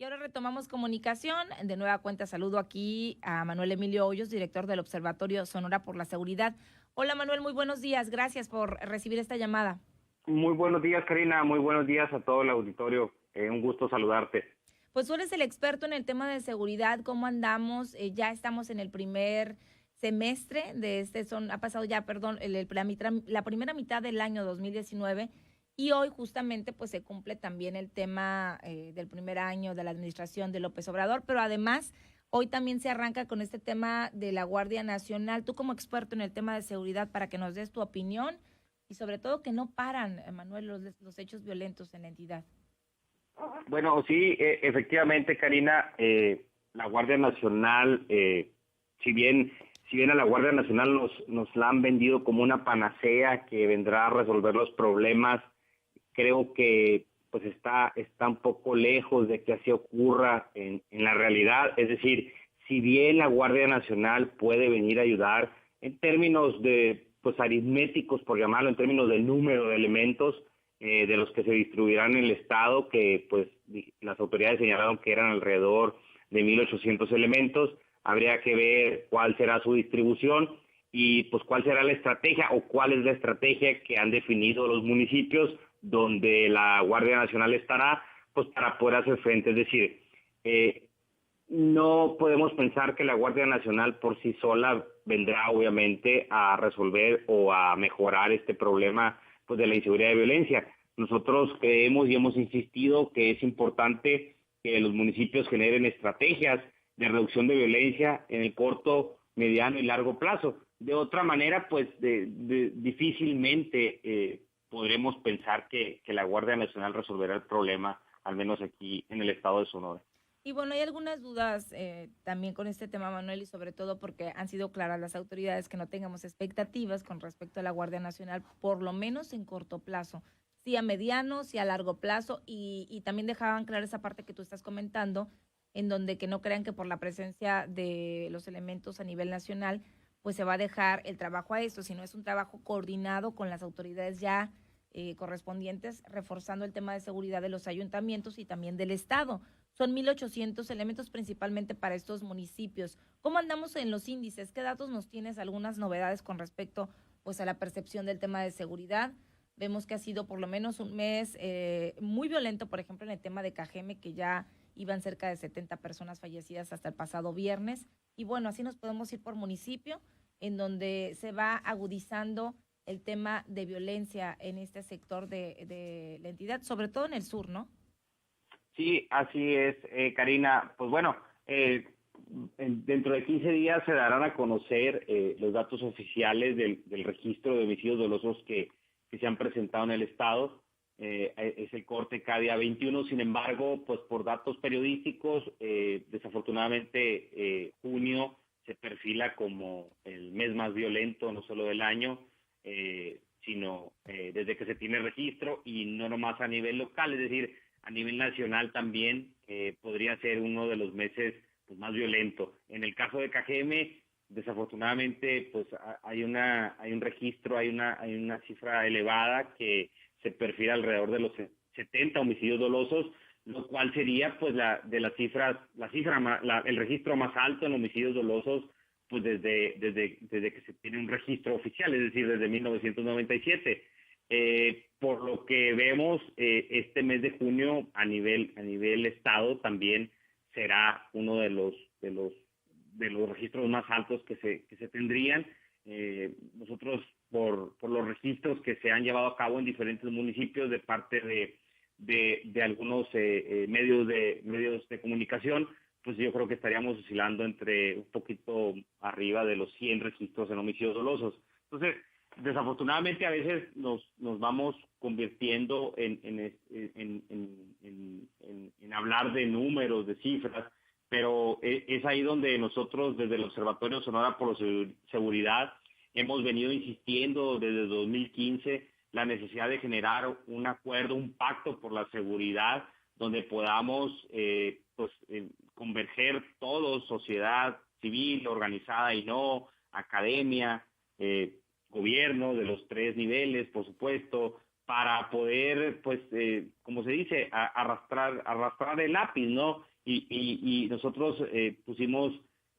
ahora retomamos comunicación. De nueva cuenta saludo aquí a Manuel Emilio Hoyos, director del Observatorio Sonora por la Seguridad. Hola Manuel, muy buenos días. Gracias por recibir esta llamada. Muy buenos días, Karina. Muy buenos días a todo el auditorio. Un gusto saludarte. Pues tú eres el experto en el tema de seguridad. ¿Cómo andamos? Ya estamos en el primer semestre de ha pasado ya, perdón, la primera mitad del año 2019 y hoy justamente pues se cumple también el tema del primer año de la administración de López Obrador, pero además hoy también se arranca con este tema de la Guardia Nacional. Tú como experto en el tema de seguridad, para que nos des tu opinión y sobre todo que no paran, Manuel, los hechos violentos en la entidad. Bueno, sí, efectivamente, Karina, la Guardia Nacional, si bien a la Guardia Nacional nos la han vendido como una panacea que vendrá a resolver los problemas, creo que pues está un poco lejos de que así ocurra en la realidad. Es decir, si bien la Guardia Nacional puede venir a ayudar en términos de pues aritméticos, por llamarlo, en términos del número de elementos de los que se distribuirán en el estado, que pues las autoridades señalaron que eran alrededor de 1,800 elementos. Habría que ver cuál será su distribución y pues cuál será la estrategia o cuál es la estrategia que han definido los municipios donde la Guardia Nacional estará, pues para poder hacer frente. Es decir, no podemos pensar que la Guardia Nacional por sí sola vendrá obviamente a resolver o a mejorar este problema pues de la inseguridad y violencia. Nosotros creemos y hemos insistido que es importante que los municipios generen estrategias de reducción de violencia en el corto, mediano y largo plazo. De otra manera, pues difícilmente podremos pensar que la Guardia Nacional resolverá el problema, al menos aquí en el estado de Sonora. Y bueno, hay algunas dudas también con este tema, Manuel, y sobre todo porque han sido claras las autoridades que no tengamos expectativas con respecto a la Guardia Nacional, por lo menos en corto plazo, sí a mediano, sí a largo plazo, y también dejaban clara esa parte que tú estás comentando, en donde que no crean que por la presencia de los elementos a nivel nacional, pues se va a dejar el trabajo a esto, sino es un trabajo coordinado con las autoridades ya correspondientes, reforzando el tema de seguridad de los ayuntamientos y también del Estado. Son 1,800 elementos principalmente para estos municipios. ¿Cómo andamos en los índices? ¿Qué datos nos tienes? Algunas novedades con respecto pues a la percepción del tema de seguridad. Vemos que ha sido por lo menos un mes muy violento, por ejemplo, en el tema de Cajeme, que ya iban cerca de 70 personas fallecidas hasta el pasado viernes. Y bueno, así nos podemos ir por municipio, en donde se va agudizando el tema de violencia en este sector de la entidad, sobre todo en el sur, ¿no? Sí, así es, Karina. Pues bueno, dentro de 15 días se darán a conocer los datos oficiales del registro de homicidios dolosos que se han presentado en el estado. Es el corte cada día 21. Sin embargo, pues por datos periodísticos, desafortunadamente junio se perfila como el mes más violento, no solo del año, sino desde que se tiene registro, y no nomás a nivel local, es decir, a nivel nacional también podría ser uno de los meses pues, más violentos. En el caso de Cajeme, desafortunadamente, pues hay un registro, hay una cifra elevada que se perfila alrededor de los 70 homicidios dolosos, lo cual sería pues el registro más alto en homicidios dolosos pues desde que se tiene un registro oficial, es decir, desde 1997. Por lo que vemos, este mes de junio a nivel estado también será uno de los registros más altos que se tendrían. Nosotros por los registros que se han llevado a cabo en diferentes municipios de parte de algunos medios de comunicación, pues yo creo que estaríamos oscilando entre un poquito arriba de los 100 registros en homicidios dolosos. Entonces, desafortunadamente a veces nos vamos convirtiendo en hablar de números, de cifras, pero es ahí donde nosotros desde el Observatorio Sonora por la Seguridad hemos venido insistiendo desde 2015 la necesidad de generar un acuerdo, un pacto por la seguridad, donde podamos converger todos, sociedad civil, organizada y no, academia, gobierno de los 3 niveles, por supuesto, para poder, pues, como se dice, arrastrar el lápiz, ¿no? y nosotros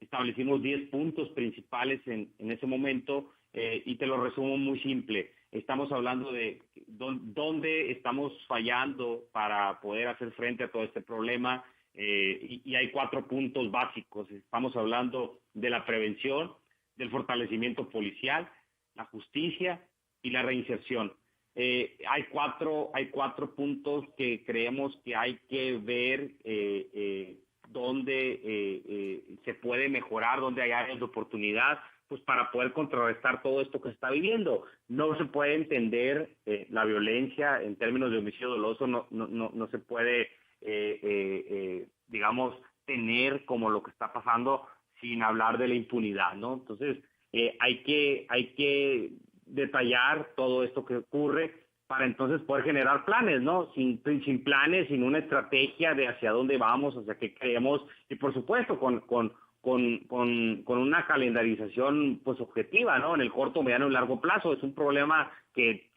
establecimos 10 puntos principales en ese momento, y te lo resumo muy simple. Estamos hablando de dónde estamos fallando para poder hacer frente a todo este problema, y hay 4 puntos básicos. Estamos hablando de la prevención, del fortalecimiento policial, la justicia y la reinserción. Hay cuatro puntos que creemos que hay que ver dónde se puede mejorar, dónde hay áreas de oportunidad, pues para poder contrarrestar todo esto que se está viviendo. No se puede entender la violencia en términos de homicidio doloso, no se puede, digamos, tener como lo que está pasando sin hablar de la impunidad, ¿no? Entonces, hay que detallar todo esto que ocurre para entonces poder generar planes, ¿no? Sin planes, sin una estrategia de hacia dónde vamos, hacia qué queremos, y por supuesto con una calendarización pues objetiva, ¿no? En el corto, mediano y largo plazo. Es un problema que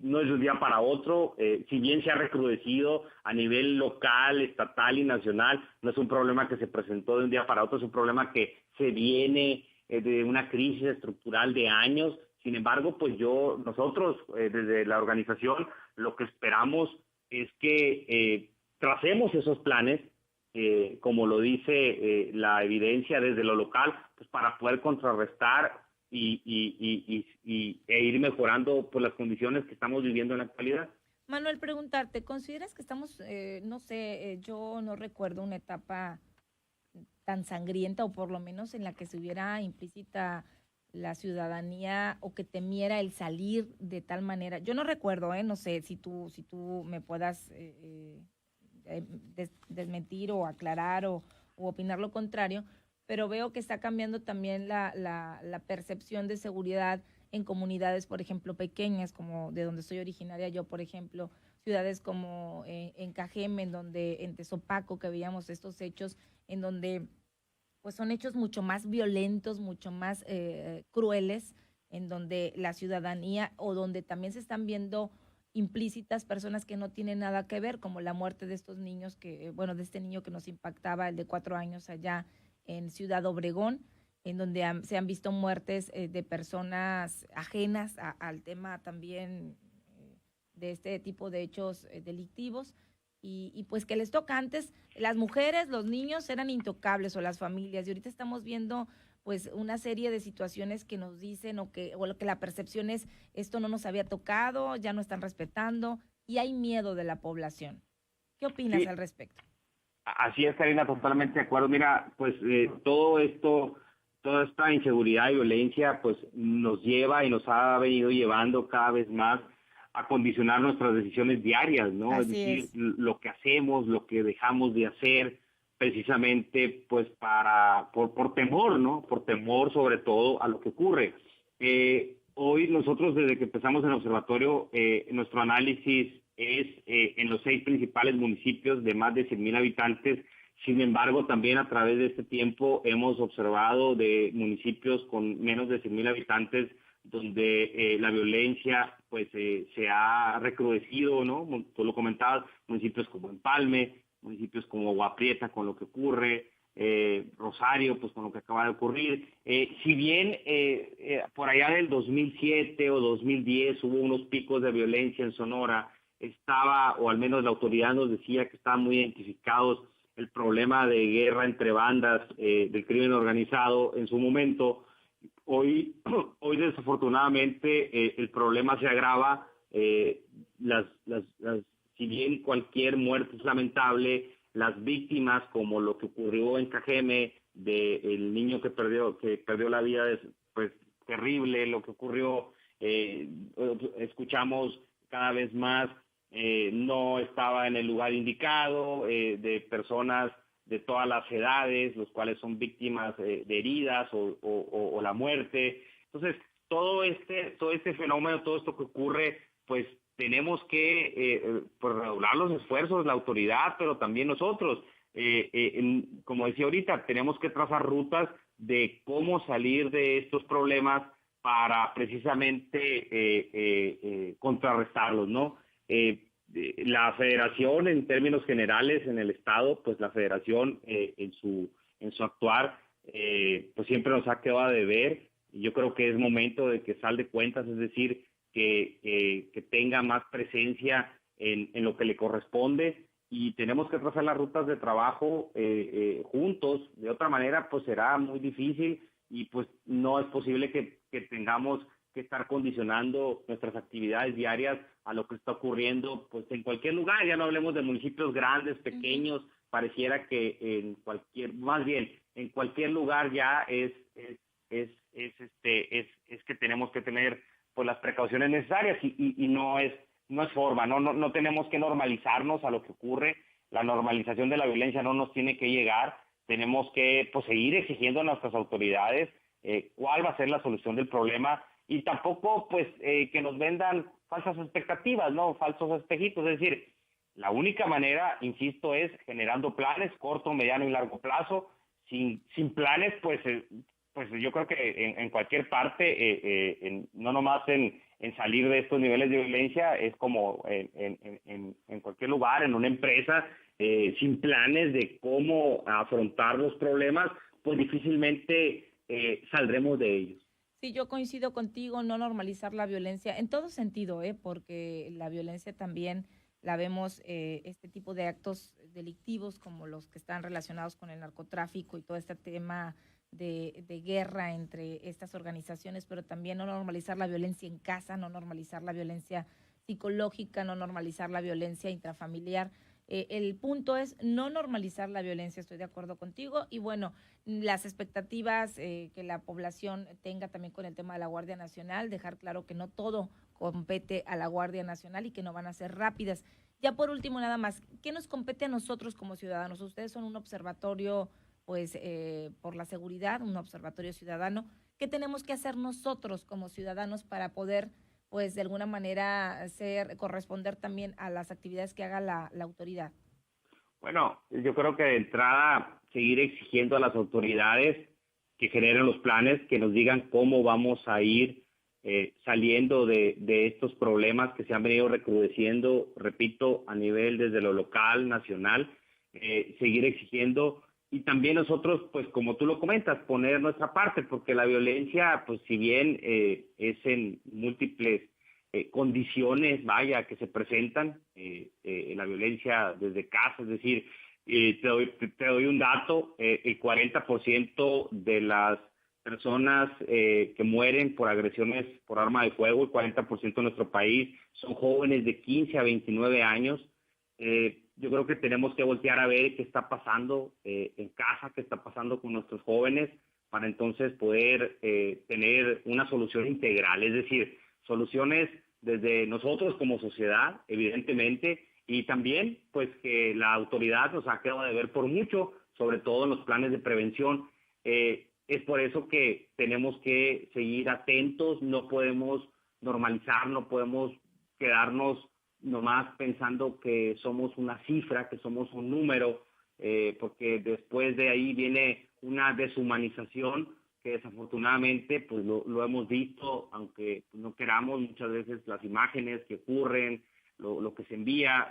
no es de un día para otro, si bien se ha recrudecido a nivel local, estatal y nacional, no es un problema que se presentó de un día para otro, es un problema que se viene de una crisis estructural de años. Sin embargo, pues nosotros desde la organización lo que esperamos es que tracemos esos planes, como lo dice la evidencia desde lo local, pues para poder contrarrestar e ir mejorando pues las condiciones que estamos viviendo en la actualidad. Manuel, preguntarte, ¿consideras que estamos, no sé, yo no recuerdo una etapa tan sangrienta o por lo menos en la que se hubiera implícita la ciudadanía o que temiera el salir de tal manera? Yo no recuerdo, no sé si tú me puedas desmentir o aclarar o opinar lo contrario, pero veo que está cambiando también la percepción de seguridad en comunidades, por ejemplo, pequeñas, como de donde soy originaria yo, por ejemplo, ciudades como en Cajeme, en Tezopaco, que veíamos estos hechos en donde pues son hechos mucho más violentos, mucho más crueles, en donde la ciudadanía o donde también se están viendo implícitas personas que no tienen nada que ver, como la muerte de estos niños de este niño que nos impactaba, el de 4 años allá en Ciudad Obregón, en donde se han visto muertes de personas ajenas al tema también de este tipo de hechos delictivos. Y pues que les toca antes, las mujeres, los niños eran intocables o las familias, y ahorita estamos viendo pues una serie de situaciones que nos dicen o lo que la percepción es, esto no nos había tocado, ya no están respetando, y hay miedo de la población. ¿Qué opinas Sí, al respecto? así es, Karina, totalmente de acuerdo. Mira, pues todo esto, toda esta inseguridad y violencia, pues nos lleva y nos ha venido llevando cada vez más a condicionar nuestras decisiones diarias, ¿no? Es Así decir, es. lo que hacemos, lo que dejamos de hacer, precisamente, pues por temor, ¿no? Por temor sobre todo a lo que ocurre. Hoy nosotros, desde que empezamos en el observatorio, nuestro análisis es en los 6 principales municipios de más de 100,000 habitantes. Sin embargo, también a través de este tiempo hemos observado de municipios con menos de 100,000 habitantes donde la violencia pues se ha recrudecido, ¿no? Tú lo comentabas, municipios como Empalme, municipios como Agua Prieta con lo que ocurre, Rosario, pues con lo que acaba de ocurrir. Si bien por allá del 2007 o 2010 hubo unos picos de violencia en Sonora, o al menos la autoridad nos decía que estaban muy identificados el problema de guerra entre bandas del crimen organizado en su momento. Hoy desafortunadamente el problema se agrava. Si bien cualquier muerte es lamentable, las víctimas, como lo que ocurrió en Cajeme, del niño que perdió la vida, es pues terrible lo que ocurrió. Escuchamos cada vez más, no estaba en el lugar indicado, de personas de todas las edades, los cuales son víctimas de heridas o la muerte. Entonces, todo este fenómeno, todo esto que ocurre, pues tenemos que pues redoblar los esfuerzos, la autoridad, pero también nosotros. Como decía ahorita, tenemos que trazar rutas de cómo salir de estos problemas para precisamente contrarrestarlos, ¿no? la federación, en términos generales, en el estado, pues la federación en su actuar, pues siempre nos ha quedado a deber. Y yo creo que es momento de que sal de cuentas, es decir, que tenga más presencia en lo que le corresponde, y tenemos que trazar las rutas de trabajo juntos. De otra manera, pues será muy difícil, y pues no es posible que tengamos que estar condicionando nuestras actividades diarias a lo que está ocurriendo pues en cualquier lugar. Ya no hablemos de municipios grandes, pequeños. Pareciera que en cualquier lugar ya es que tenemos que tener pues las precauciones necesarias, y no es forma. No tenemos que normalizarnos a lo que ocurre. La normalización de la violencia no nos tiene que llegar. Tenemos que pues seguir exigiendo a nuestras autoridades cuál va a ser la solución del problema, y tampoco pues que nos vendan falsas expectativas, no falsos espejitos. Es decir, la única manera, insisto, es generando planes corto, mediano y largo plazo. Sin planes, pues yo creo que en cualquier parte, no nomás en salir de estos niveles de violencia, es como en cualquier lugar, en una empresa, sin planes de cómo afrontar los problemas, pues difícilmente saldremos de ellos. Sí, yo coincido contigo, no normalizar la violencia en todo sentido, porque la violencia también la vemos, este tipo de actos delictivos como los que están relacionados con el narcotráfico y todo este tema de guerra entre estas organizaciones, pero también no normalizar la violencia en casa, no normalizar la violencia psicológica, no normalizar la violencia intrafamiliar. El punto es no normalizar la violencia, estoy de acuerdo contigo, y bueno, las expectativas que la población tenga también con el tema de la Guardia Nacional, dejar claro que no todo compete a la Guardia Nacional y que no van a ser rápidas. Ya por último, nada más, ¿qué nos compete a nosotros como ciudadanos? Ustedes son un observatorio, pues, por la seguridad, un observatorio ciudadano. ¿Qué tenemos que hacer nosotros como ciudadanos para poder, pues, de alguna manera corresponder también a las actividades que haga la autoridad? Bueno, yo creo que de entrada seguir exigiendo a las autoridades que generen los planes, que nos digan cómo vamos a ir saliendo de estos problemas que se han venido recrudeciendo, repito, a nivel desde lo local, nacional, seguir exigiendo, y también nosotros, pues como tú lo comentas, poner nuestra parte, porque la violencia, pues si bien es en múltiples condiciones, vaya, que se presentan, la violencia desde casa, es decir, te doy un dato, el 40% de las personas que mueren por agresiones por arma de fuego, el 40% de nuestro país, son jóvenes de 15 a 29 años. Yo creo que tenemos que voltear a ver qué está pasando en casa, qué está pasando con nuestros jóvenes, para entonces poder tener una solución integral, es decir, soluciones desde nosotros como sociedad, evidentemente, y también pues que la autoridad nos ha quedado de ver por mucho, sobre todo en los planes de prevención. Es por eso que tenemos que seguir atentos, no podemos normalizar, no podemos quedarnos nomás pensando que somos una cifra, que somos un número, porque después de ahí viene una deshumanización que desafortunadamente pues lo hemos visto, aunque no queramos. Muchas veces las imágenes que ocurren, lo que se envía,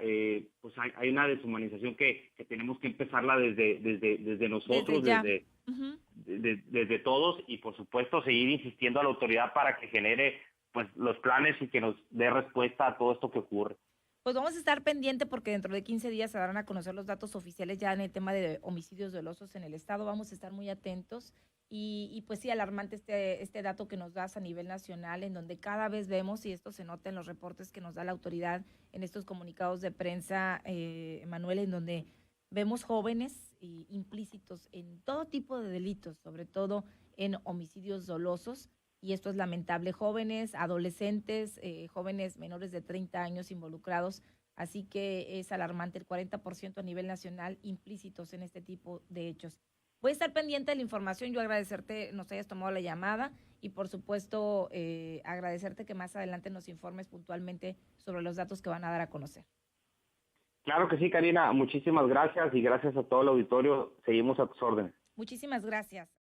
pues hay una deshumanización que tenemos que empezarla desde nosotros, desde todos, y por supuesto seguir insistiendo a la autoridad para que genere pues los planes y que nos dé respuesta a todo esto que ocurre. Pues vamos a estar pendiente porque dentro de 15 días se darán a conocer los datos oficiales ya en el tema de homicidios dolosos en el estado. Vamos a estar muy atentos y pues sí, alarmante este dato que nos das a nivel nacional, en donde cada vez vemos, y esto se nota en los reportes que nos da la autoridad en estos comunicados de prensa, Manuel, en donde vemos jóvenes implícitos en todo tipo de delitos, sobre todo en homicidios dolosos. Y esto es lamentable, jóvenes, adolescentes, jóvenes menores de 30 años involucrados, así que es alarmante el 40% a nivel nacional implícitos en este tipo de hechos. Voy a estar pendiente de la información, yo agradecerte nos hayas tomado la llamada y por supuesto agradecerte que más adelante nos informes puntualmente sobre los datos que van a dar a conocer. Claro que sí, Karina, muchísimas gracias y gracias a todo el auditorio, seguimos a tus órdenes. Muchísimas gracias.